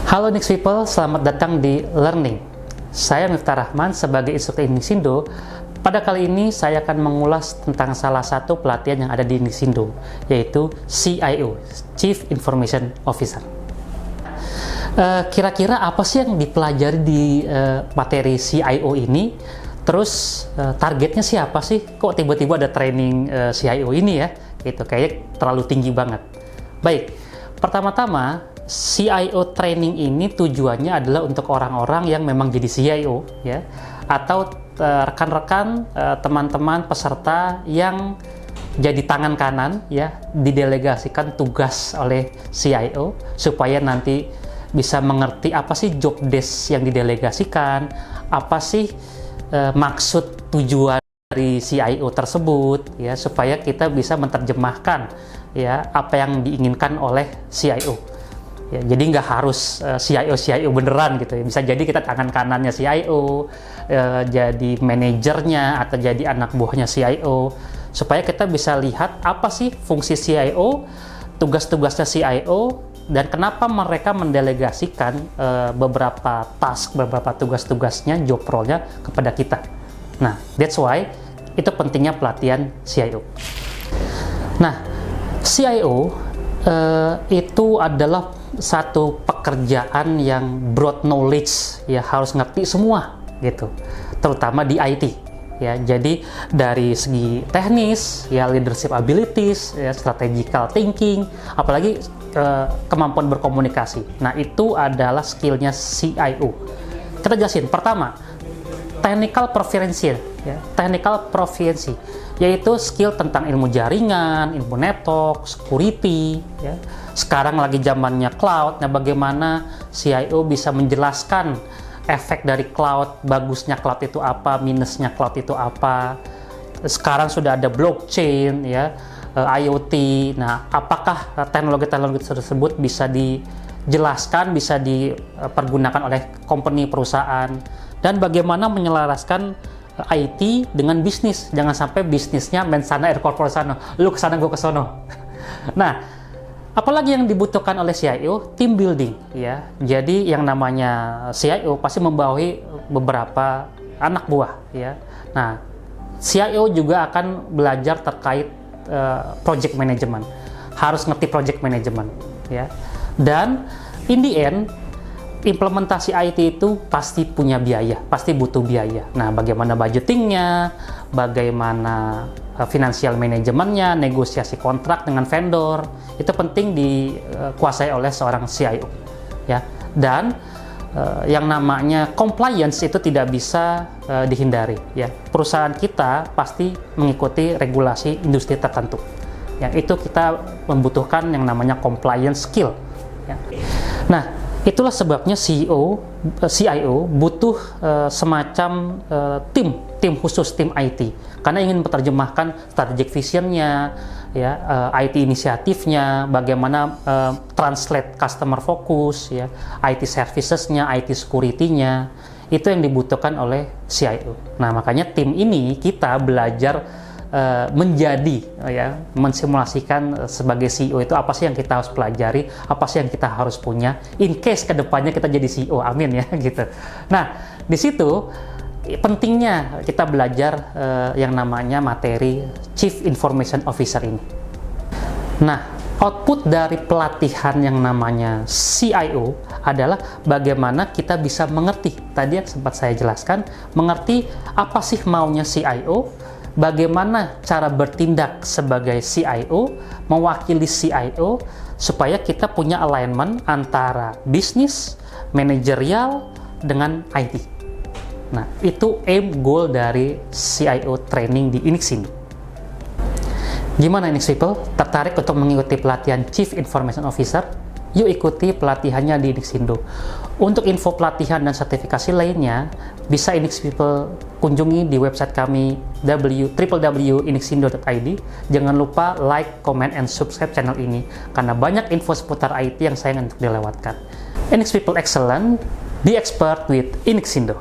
Halo Next People, selamat datang di Learning. Saya Miftah Rahman sebagai instruktur Inixindo. Pada kali ini saya akan mengulas tentang salah satu pelatihan yang ada di Inixindo, yaitu CIO, Chief Information Officer. Kira-kira apa sih yang dipelajari di materi CIO ini? Terus targetnya siapa sih? Kok tiba-tiba ada training CIO ini ya? Gitu, kayaknya terlalu tinggi banget. Baik, pertama-tama CIO training ini tujuannya adalah untuk orang-orang yang memang jadi CIO ya, atau rekan-rekan teman-teman peserta yang jadi tangan kanan ya, didelegasikan tugas oleh CIO supaya nanti bisa mengerti apa sih job desk yang didelegasikan, apa sih maksud tujuan dari CIO tersebut ya, supaya kita bisa menerjemahkan ya apa yang diinginkan oleh CIO. Ya, jadi nggak harus CIO beneran gitu ya. Bisa jadi kita tangan kanannya CIO, jadi manajernya atau jadi anak buahnya CIO, supaya kita bisa lihat apa sih fungsi CIO, tugas-tugasnya CIO, dan kenapa mereka mendelegasikan beberapa task, beberapa tugas-tugasnya, job role-nya kepada kita. Nah, that's why itu pentingnya pelatihan CIO. Nah, CIO itu adalah satu pekerjaan yang broad knowledge ya, harus ngerti semua gitu, terutama di IT ya. Jadi dari segi teknis ya, leadership abilities ya, strategical thinking, apalagi kemampuan berkomunikasi. Nah, itu adalah skillnya CIO. Kita jelasin. Pertama, technical proficiency ya, technical proficiency yaitu skill tentang ilmu jaringan, ilmu network, security ya. Sekarang lagi zamannya cloud, nah bagaimana CIO bisa menjelaskan efek dari cloud, bagusnya cloud itu apa, minusnya cloud itu apa. Sekarang sudah ada blockchain ya, IoT. Nah, apakah teknologi-teknologi tersebut bisa dijelaskan, bisa dipergunakan oleh company, perusahaan, dan bagaimana menyelaraskan IT dengan bisnis. Jangan sampai bisnisnya main sana, air corporate sana, lu kesana, gue kesono. Nah, apalagi yang dibutuhkan oleh CIO, team building ya. Jadi yang namanya CIO pasti membawahi beberapa anak buah ya. Nah, CIO juga akan belajar terkait project management. Harus ngerti project management ya. Dan in the end, implementasi IT itu pasti punya biaya, pasti butuh biaya. Nah, bagaimana budgetingnya, bagaimana financial manajemennya, negosiasi kontrak dengan vendor, itu penting dikuasai oleh seorang CIO ya. Dan yang namanya compliance itu tidak bisa dihindari ya. Perusahaan kita pasti mengikuti regulasi industri tertentu. Yang itu kita membutuhkan yang namanya compliance skill ya. Nah, itulah sebabnya CIO butuh semacam tim khusus, tim IT, karena ingin menerjemahkan strategic visionnya, ya, IT inisiatifnya, bagaimana translate customer focus, ya, IT servicesnya, IT security-nya, itu yang dibutuhkan oleh CIO. Nah, makanya tim ini kita belajar menjadi ya, mensimulasikan sebagai CEO itu apa sih yang kita harus pelajari, apa sih yang kita harus punya in case kedepannya kita jadi CEO, amin ya gitu. Nah, di situ pentingnya kita belajar yang namanya materi Chief Information Officer ini. Nah, output dari pelatihan yang namanya CIO adalah bagaimana kita bisa mengerti, tadi yang sempat saya jelaskan, mengerti apa sih maunya CIO, bagaimana cara bertindak sebagai CIO, mewakili CIO, supaya kita punya alignment antara bisnis, manajerial, dengan IT. Nah, itu aim goal dari CIO training di Inixindo. Gimana Next People? Tertarik untuk mengikuti pelatihan Chief Information Officer? Yuk ikuti pelatihannya di Inixindo. Untuk info pelatihan dan sertifikasi lainnya, bisa Next People kunjungi di website kami www.inixindo.id. Jangan lupa like, comment, and subscribe channel ini, karena banyak info seputar IT yang sayang untuk dilewatkan. Next People excellent, be expert with Inixindo.